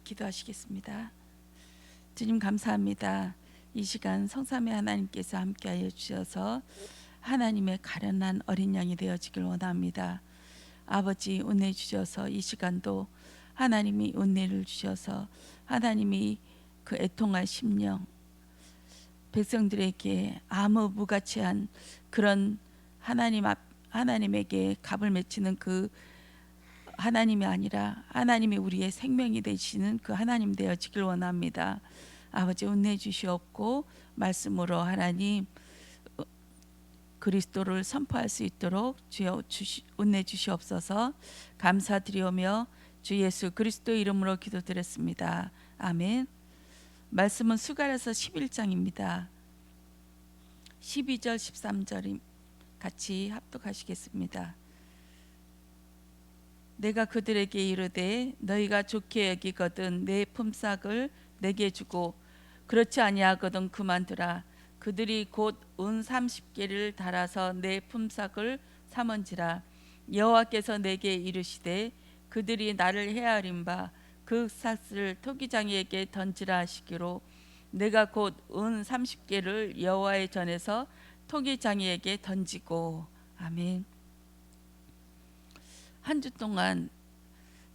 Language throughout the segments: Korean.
기도하시겠습니다. 주님 감사합니다. 이 시간 성삼위 하나님께서 함께하여 주셔서 하나님의 가련한 어린 양이 되어지길 원합니다. 아버지 은혜 주셔서 이 시간도 하나님이 은혜를 주셔서 하나님이 그 애통한 심령 백성들에게 아무 무가치한 그런 하나님에게 값을 맺히는 그 하나님이 아니라 하나님이 우리의 생명이 되시는 그 하나님 되어지길 원합니다. 아버지 은혜 주시옵고 말씀으로 하나님 그리스도를 선포할 수 있도록 주여 은혜 주시옵소서. 감사드리오며 주 예수 그리스도 이름으로 기도드렸습니다. 아멘. 말씀은 수가랴서 11장입니다. 12절 13절 같이 합독하시겠습니다. 내가 그들에게 이르되 너희가 좋게 여기거든 내 품삯을 내게 주고 그렇지 아니하거든 그만두라. 그들이 곧 은 30개를 달아서 내 품삯을 삼은지라. 여호와께서 내게 이르시되 그들이 나를 헤아린 바 그 삭을 토기장이에게 던지라 하시기로 내가 곧 은 30개를 여호와의 전에서 토기장이에게 던지고. 아멘. 한 주 동안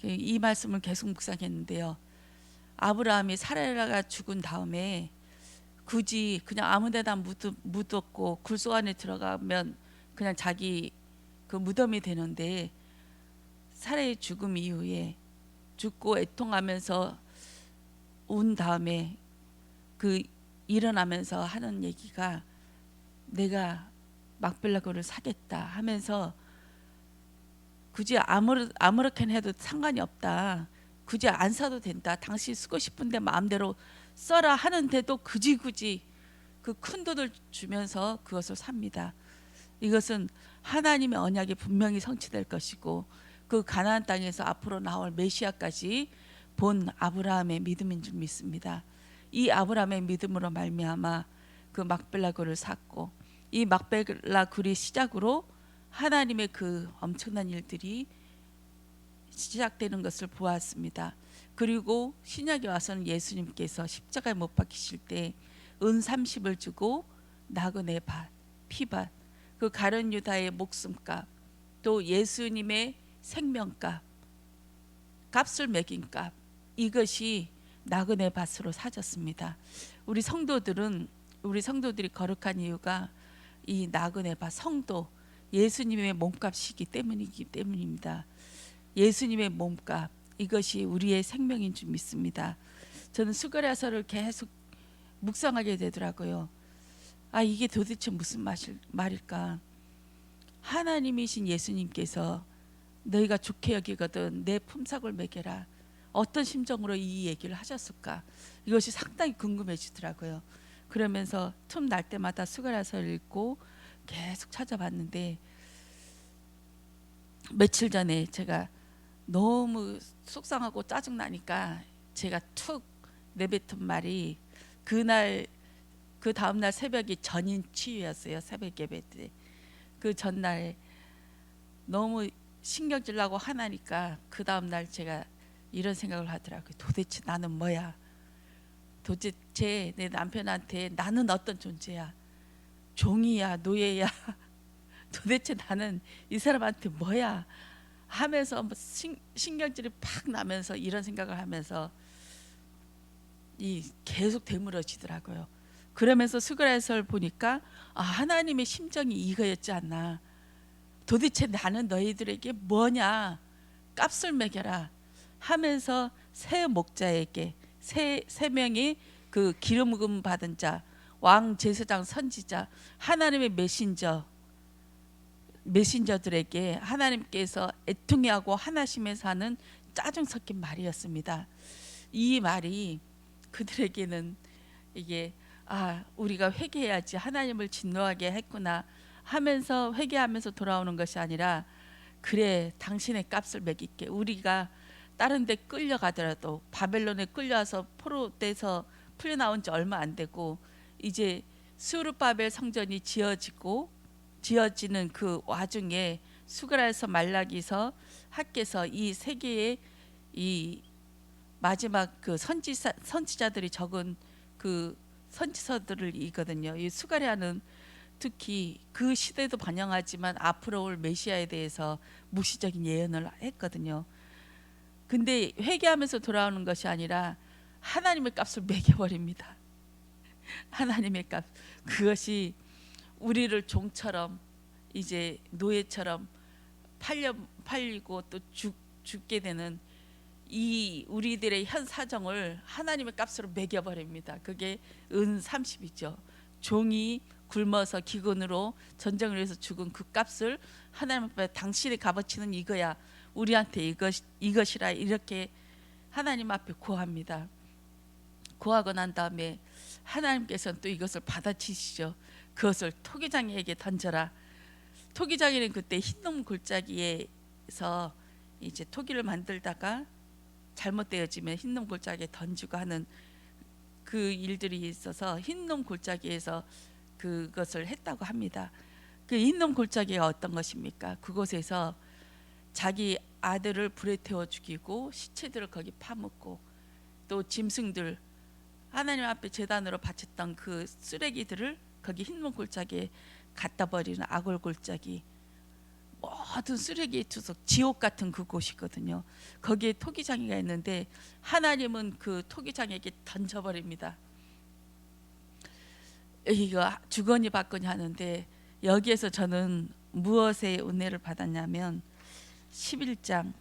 이 말씀을 계속 묵상했는데요. 아브라함이 사레라가 죽은 다음에 굳이 그냥 아무데나 묻었고 굴속 안에 들어가면 그냥 자기 그 무덤이 되는데 사레의 죽음 이후에 죽고 애통하면서 온 다음에 그 일어나면서 하는 얘기가 내가 막벨라고를 사겠다 하면서 굳이 아무렇게나 해도 상관이 없다. 굳이 안 사도 된다. 당신 쓰고 싶은데 마음대로 써라 하는데도 굳이 그 큰 돈을 주면서 그것을 삽니다. 이것은 하나님의 언약이 분명히 성취될 것이고 그 가나안 땅에서 앞으로 나올 메시아까지 본 아브라함의 믿음인 줄 믿습니다. 이 아브라함의 믿음으로 말미암아 그 막벨라 굴을 샀고 이 막벨라 굴이 시작으로 하나님의 그 엄청난 일들이 시작되는 것을 보았습니다. 그리고 신약에 와서는 예수님께서 십자가에 못 박히실 때 은 30을 주고 나그네 밭, 피밭, 그 가룟 유다의 목숨값, 또 예수님의 생명값, 값을 매긴 값, 이것이 나그네 밭으로 사졌습니다. 우리 성도들이 거룩한 이유가 이 나그네 밭 성도 예수님의 몸값이기 때문입니다. 예수님의 몸값, 이것이 우리의 생명인 줄 믿습니다. 저는 수가랴서를 계속 묵상하게 되더라고요. 아, 이게 도대체 무슨 말일까? 하나님이신 예수님께서 너희가 좋게 여기거든 내 품삯을 매겨라. 어떤 심정으로 이 얘기를 하셨을까? 이것이 상당히 궁금해지더라고요. 그러면서 틈 날 때마다 수가랴서를 읽고 계속 찾아봤는데 며칠 전에 제가 너무 속상하고 짜증나니까 제가 툭 내뱉은 말이 그 다음날 새벽이 전인 치유였어요. 새벽 예배 때. 그 전날 너무 신경질 나고 화나니까 그 다음날 제가 이런 생각을 하더라고요. 도대체 나는 뭐야? 도대체 내 남편한테 나는 어떤 존재야? 종이야? 노예야? 도대체 나는 이 사람한테 뭐야? 하면서 신경질이 팍 나면서 이런 생각을 하면서 계속 되물어지더라고요. 그러면서 수가랴서를 보니까 하나님의 심정이 이거였지 않나. 도대체 나는 너희들에게 뭐냐? 값을 매겨라 하면서 세 목자에게 세 명의 그 기름 부음 받은 자, 왕, 제사장, 선지자, 하나님의 메신저들에게 하나님께서 애통해하고 하나심에 사는 짜증 섞인 말이었습니다. 이 말이 그들에게는 이게 우리가 회개해야지 하나님을 진노하게 했구나 하면서 회개하면서 돌아오는 것이 아니라 그래 당신의 값을 매길게. 우리가 다른 데 끌려가더라도 바벨론에 끌려와서 포로돼서 풀려나온 지 얼마 안 되고 이제 스루바벨 성전이 지어지는 그 와중에 수가랴서 말라기서 학개서 이 세 개의 이 마지막 그 선지자들이 적은 그 선지서들을 읽거든요. 이 스가랴는 특히 그 시대도 반영하지만 앞으로 올 메시아에 대해서 무시적인 예언을 했거든요. 근데 회개하면서 돌아오는 것이 아니라 하나님의 값을 매겨버립니다. 하나님의 값. 그것이 우리를 종처럼 이제 노예처럼 팔리고 또 죽게 되는 이 우리들의 현 사정을 하나님의 값으로 매겨버립니다. 그게 은 30이죠. 종이 굶어서 기근으로 전쟁을 해서 죽은 그 값을 하나님 앞에 당신의 값어치는 이거야. 우리한테 이것이라 이렇게 하나님 앞에 고합니다. 고하고 난 다음에 하나님께서는 또 이것을 받아치시죠. 그것을 토기장이에게 던져라. 토기장이는 그때 흰놈 골짜기에서 이제 토기를 만들다가 잘못되어지면 흰놈 골짜기에 던지고 하는 그 일들이 있어서 흰놈 골짜기에서 그것을 했다고 합니다. 그 흰놈 골짜기가 어떤 것입니까? 그곳에서 자기 아들을 불에 태워 죽이고 시체들을 거기 파묻고 또 짐승들 하나님 앞에 제단으로 바쳤던 그 쓰레기들을 거기 흰몸 골짜기에 갖다 버리는 악월 골짜기, 모든 쓰레기의 투석, 지옥 같은 그곳이거든요. 거기에 토기장이가 있는데 하나님은 그 토기장에게 던져버립니다. 이거 주거니 받거니 하는데 여기에서 저는 무엇의 은혜를 받았냐면 11장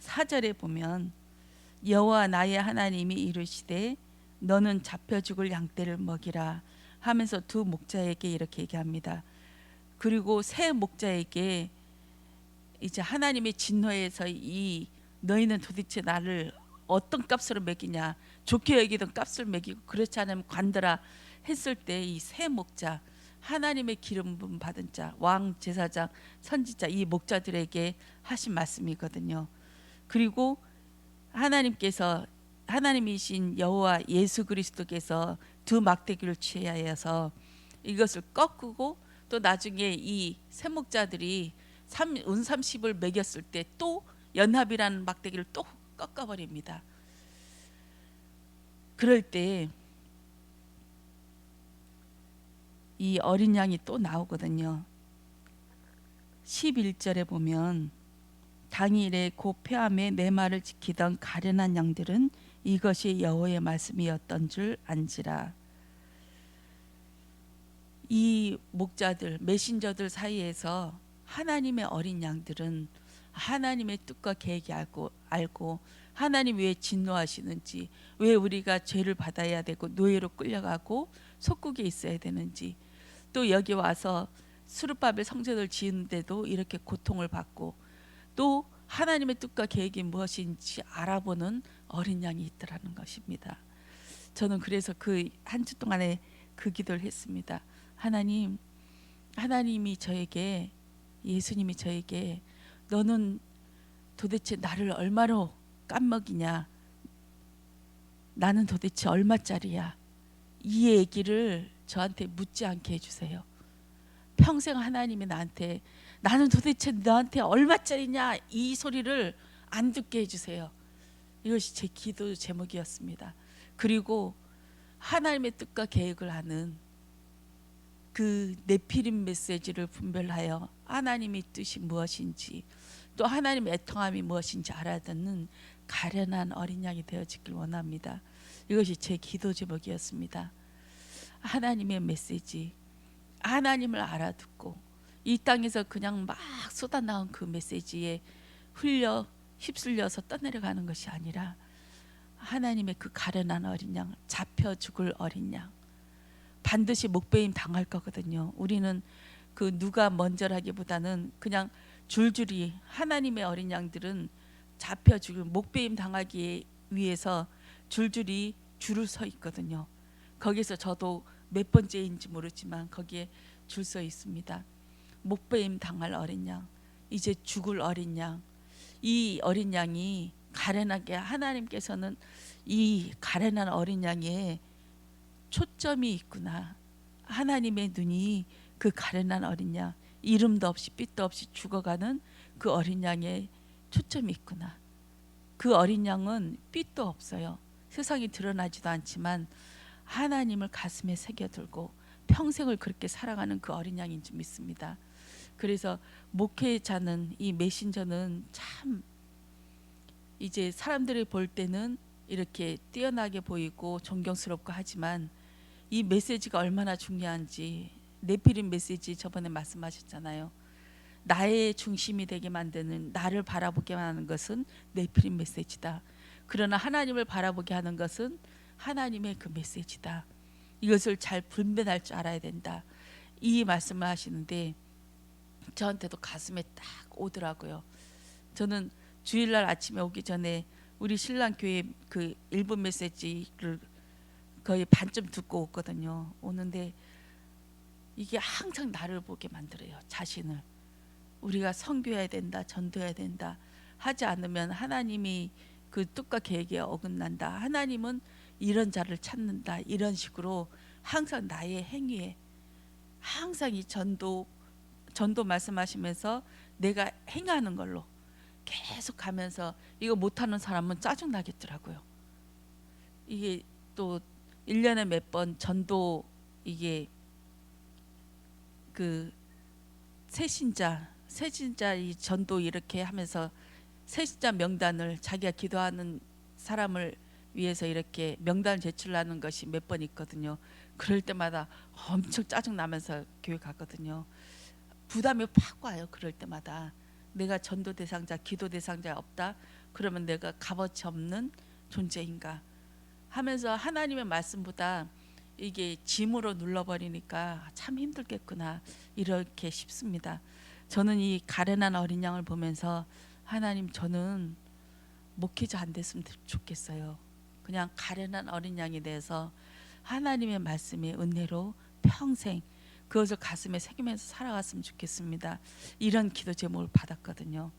4절에 보면 여호와 나의 하나님이 이르시되 너는 잡혀 죽을 양떼를 먹이라 하면서 두 목자에게 이렇게 얘기합니다. 그리고 세 목자에게 이제 하나님의 진노에서 이 너희는 도대체 나를 어떤 값으로 매기냐, 좋게 여기던 값을 매기고 그렇지 않으면 관들아 했을 때 이 세 목자, 하나님의 기름 부음 받은 자, 왕, 제사장, 선지자, 이 목자들에게 하신 말씀이거든요. 그리고 하나님께서, 하나님이신 여호와 예수 그리스도께서 두 막대기를 취하여서 이것을 꺾고 또 나중에 이 세 목자들이 은 30을 매겼을 때 또 연합이라는 막대기를 또 꺾어버립니다. 그럴 때 이 어린 양이 또 나오거든요. 11절에 보면 당일에 그 폐함에 내 말을 지키던 가련한 양들은 이것이 여호와의 말씀이었던 줄 안지라. 이 목자들, 메신저들 사이에서 하나님의 어린 양들은 하나님의 뜻과 계획이 알고 하나님 왜 진노하시는지, 왜 우리가 죄를 받아야 되고 노예로 끌려가고 속국에 있어야 되는지, 또 여기 와서 수르바벨 성전을 지은데도 이렇게 고통을 받고 또 하나님의 뜻과 계획이 무엇인지 알아보는 어린 양이 있더라는 것입니다. 저는 그래서 그 한 주 동안에 그 기도를 했습니다. 하나님, 하나님이 저에게, 예수님이 저에게 너는 도대체 나를 얼마로 깜먹이냐, 나는 도대체 얼마짜리야, 이 얘기를 저한테 묻지 않게 해주세요. 평생 하나님이 나한테 나는 도대체 너한테 얼마짜리냐 이 소리를 안 듣게 해주세요. 이것이 제 기도 제목이었습니다. 그리고 하나님의 뜻과 계획을 아는 그 네피림 메시지를 분별하여 하나님의 뜻이 무엇인지 또 하나님의 애통함이 무엇인지 알아듣는 가련한 어린 양이 되어지길 원합니다. 이것이 제 기도 제목이었습니다. 하나님의 메시지, 하나님을 알아듣고 이 땅에서 그냥 막 쏟아나온 그 메시지에 휩쓸려서 떠내려가는 것이 아니라 하나님의 그 가련한 어린 양, 잡혀 죽을 어린 양, 반드시 목베임 당할 거거든요. 우리는 그 누가 먼저라기보다는 그냥 줄줄이 하나님의 어린 양들은 잡혀 죽을 목베임 당하기 위해서 줄줄이 줄을 서 있거든요. 거기서 저도 몇 번째인지 모르지만 거기에 줄 서 있습니다. 목베임 당할 어린 양, 이제 죽을 어린 양, 이 어린 양이 가련하게, 하나님께서는 이 가련한 어린 양에 초점이 있구나. 하나님의 눈이 그 가련한 어린 양, 이름도 없이 빛도 없이 죽어가는 그 어린 양에 초점이 있구나. 그 어린 양은 삐도 없어요. 세상에 드러나지도 않지만 하나님을 가슴에 새겨들고 평생을 그렇게 살아가는 그 어린 양인 줄 믿습니다. 그래서 목회자는, 이 메신저는 참 이제 사람들이 볼 때는 이렇게 뛰어나게 보이고 존경스럽고 하지만 이 메시지가 얼마나 중요한지, 네피림 메시지 저번에 말씀하셨잖아요. 나의 중심이 되게 만드는, 나를 바라보게 하는 것은 네피림 메시지다. 그러나 하나님을 바라보게 하는 것은 하나님의 그 메시지다. 이것을 잘 분별할 줄 알아야 된다. 이 말씀을 하시는데 저한테도 가슴에 딱 오더라고요. 저는 주일날 아침에 오기 전에 우리 신랑 교회 그 1분 메시지를 거의 반쯤 듣고 오거든요. 오는데 이게 항상 나를 보게 만들어요. 자신을. 우리가 선교해야 된다, 전도해야 된다 하지 않으면 하나님이 그 뜻과 계획에 어긋난다. 하나님은 이런 자를 찾는다. 이런 식으로 항상 나의 행위에, 항상 이 전도 말씀하시면서 내가 행하는 걸로 계속 가면서, 이거 못하는 사람은 짜증 나겠더라고요. 이게 또 1년에 몇 번 전도, 이게 그 새신자 이 전도 이렇게 하면서 새신자 명단을, 자기가 기도하는 사람을 위해서 이렇게 명단을 제출하는 것이 몇 번 있거든요. 그럴 때마다 엄청 짜증 나면서 교회 갔거든요. 부담이 팍 와요. 그럴 때마다 내가 전도 대상자, 기도 대상자 없다 그러면 내가 값어치 없는 존재인가 하면서 하나님의 말씀보다 이게 짐으로 눌러버리니까 참 힘들겠구나 이렇게 싶습니다. 저는 이 가련한 어린 양을 보면서 하나님, 저는 목회자 안 됐으면 좋겠어요. 그냥 가련한 어린 양에 대해서 하나님의 말씀의 은혜로 평생 그것을 가슴에 새기면서 살아갔으면 좋겠습니다. 이런 기도 제목을 받았거든요.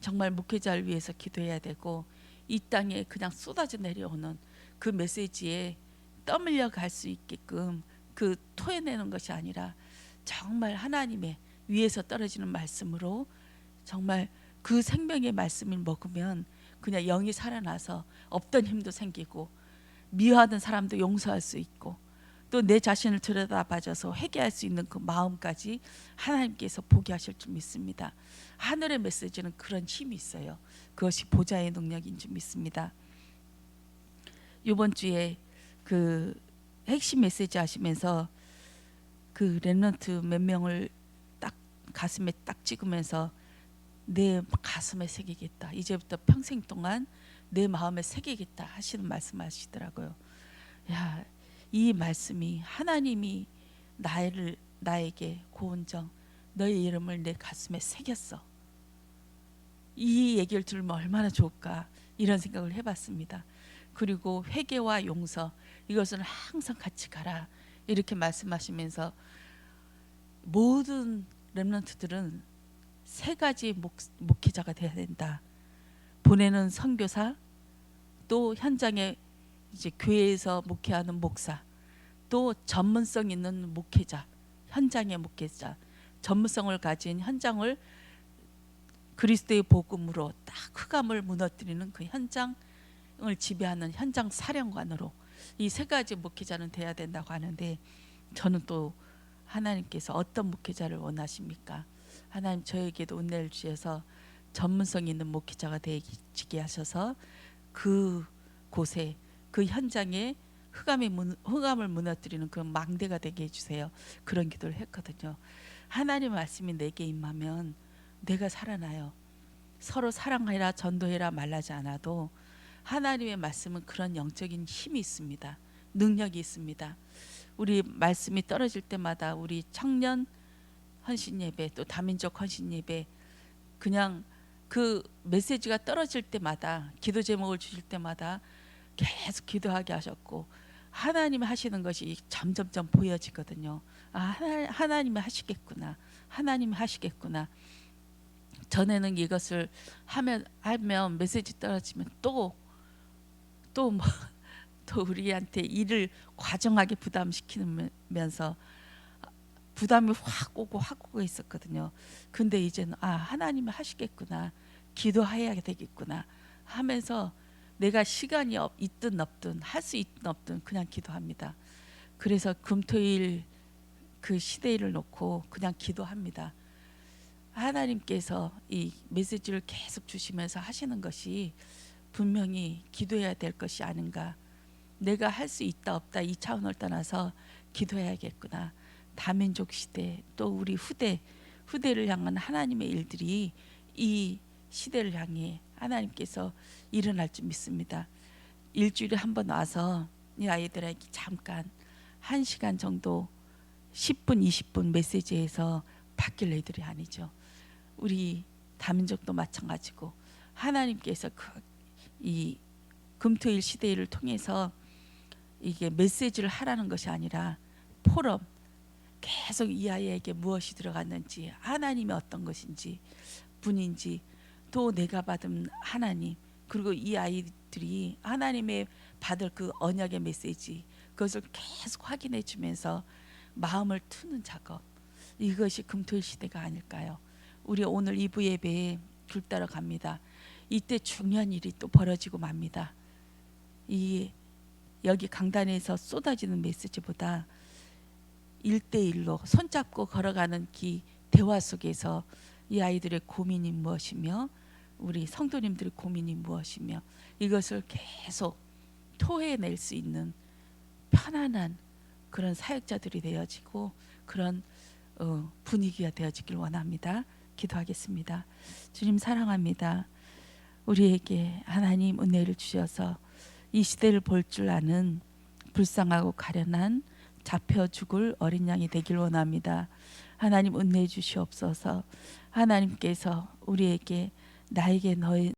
정말 목회자를 위해서 기도해야 되고, 이 땅에 그냥 쏟아져 내려오는 그 메시지에 떠밀려 갈 수 있게끔 그 토해내는 것이 아니라 정말 하나님의 위에서 떨어지는 말씀으로, 정말 그 생명의 말씀을 먹으면 그냥 영이 살아나서 없던 힘도 생기고 미워하던 사람도 용서할 수 있고 또 내 자신을 들여다봐줘서 회개할 수 있는 그 마음까지 하나님께서 보게 하실 줄 믿습니다. 하늘의 메시지는 그런 힘이 있어요. 그것이 보좌의 능력인 줄 믿습니다. 이번 주에 그 핵심 메시지 하시면서 그 렘넌트 몇 명을 딱 가슴에 딱 찍으면서 내 가슴에 새기겠다. 이제부터 평생 동안 내 마음에 새기겠다 하시는 말씀하시더라고요. 야, 이 말씀이 하나님이 나에게 고은정 너의 이름을 내 가슴에 새겼어. 이 얘기를 들으면 얼마나 좋을까 이런 생각을 해봤습니다. 그리고 회개와 용서 이것은 항상 같이 가라 이렇게 말씀하시면서 모든 렘넌트들은 세 가지 목회자가 돼야 된다. 보내는 선교사, 또 현장에 이제 교회에서 목회하는 목사, 또 전문성 있는 목회자, 현장의 목회자, 전문성을 가진 현장을 그리스도의 복음으로 딱 흑암을 무너뜨리는 그 현장을 지배하는 현장 사령관으로 이 세 가지 목회자는 돼야 된다고 하는데, 저는 또 하나님께서 어떤 목회자를 원하십니까? 하나님 저에게도 은혜를 주셔서 전문성 있는 목회자가 되게 하셔서 그 곳에 그 현장에 흑암을 무너뜨리는 그런 망대가 되게 해주세요. 그런 기도를 했거든요. 하나님의 말씀이 내게 임하면 내가 살아나요. 서로 사랑해라 전도해라 말하지 않아도 하나님의 말씀은 그런 영적인 힘이 있습니다. 능력이 있습니다. 우리 말씀이 떨어질 때마다 우리 청년 헌신 예배 또 다민족 헌신 예배, 그냥 그 메시지가 떨어질 때마다 기도 제목을 주실 때마다 계속 기도하게 하셨고 하나님이 하시는 것이 점점점 보여지거든요. 아, 하나님이 하시겠구나. 하나님이 하시겠구나. 전에는 이것을 하면 메시지 떨어지면 또 우리한테 일을 과정하게 부담시키면서 부담이 확 오고 있었거든요. 근데 이제는 하나님이 하시겠구나. 기도해야 되겠구나 하면서 내가 시간이 있든 없든 할 수 있든 없든 그냥 기도합니다. 그래서 금토일 그 시대를 놓고 그냥 기도합니다. 하나님께서 이 메시지를 계속 주시면서 하시는 것이 분명히 기도해야 될 것이 아닌가. 내가 할 수 있다 없다 이 차원을 떠나서 기도해야겠구나. 다민족 시대 또 우리 후대를 향한 하나님의 일들이 이 시대를 향해 하나님께서 일어날 줄 믿습니다. 일주일에 한 번 와서 이 아이들에게 잠깐 1시간 정도 10분 20분 메시지에서 바뀔 애들이 아니죠. 우리 다민족도 마찬가지고 하나님께서 이 금토일 시대를 통해서 이게 메시지를 하라는 것이 아니라 포럼 계속 이 아이에게 무엇이 들어갔는지 하나님이 어떤 것인지 분인지 또 내가 받은 하나님 그리고 이 아이들이 하나님의 받을 그 언약의 메시지 그것을 계속 확인해 주면서 마음을 트는 작업 이것이 금토일 시대가 아닐까요? 우리 오늘 2부 예배에 줄 따라 갑니다. 이때 중요한 일이 또 벌어지고 맙니다. 이 여기 강단에서 쏟아지는 메시지보다 1대1로 손잡고 걸어가는 대화 속에서 이 아이들의 고민이 무엇이며 우리 성도님들의 고민이 무엇이며 이것을 계속 토해낼 수 있는 편안한 그런 사역자들이 되어지고 그런 분위기가 되어지길 원합니다. 기도하겠습니다. 주님 사랑합니다. 우리에게 하나님 은혜를 주셔서 이 시대를 볼 줄 아는 불쌍하고 가련한 잡혀 죽을 어린 양이 되길 원합니다. 하나님 은혜 주시옵소서. 하나님께서 우리에게 나에게 너의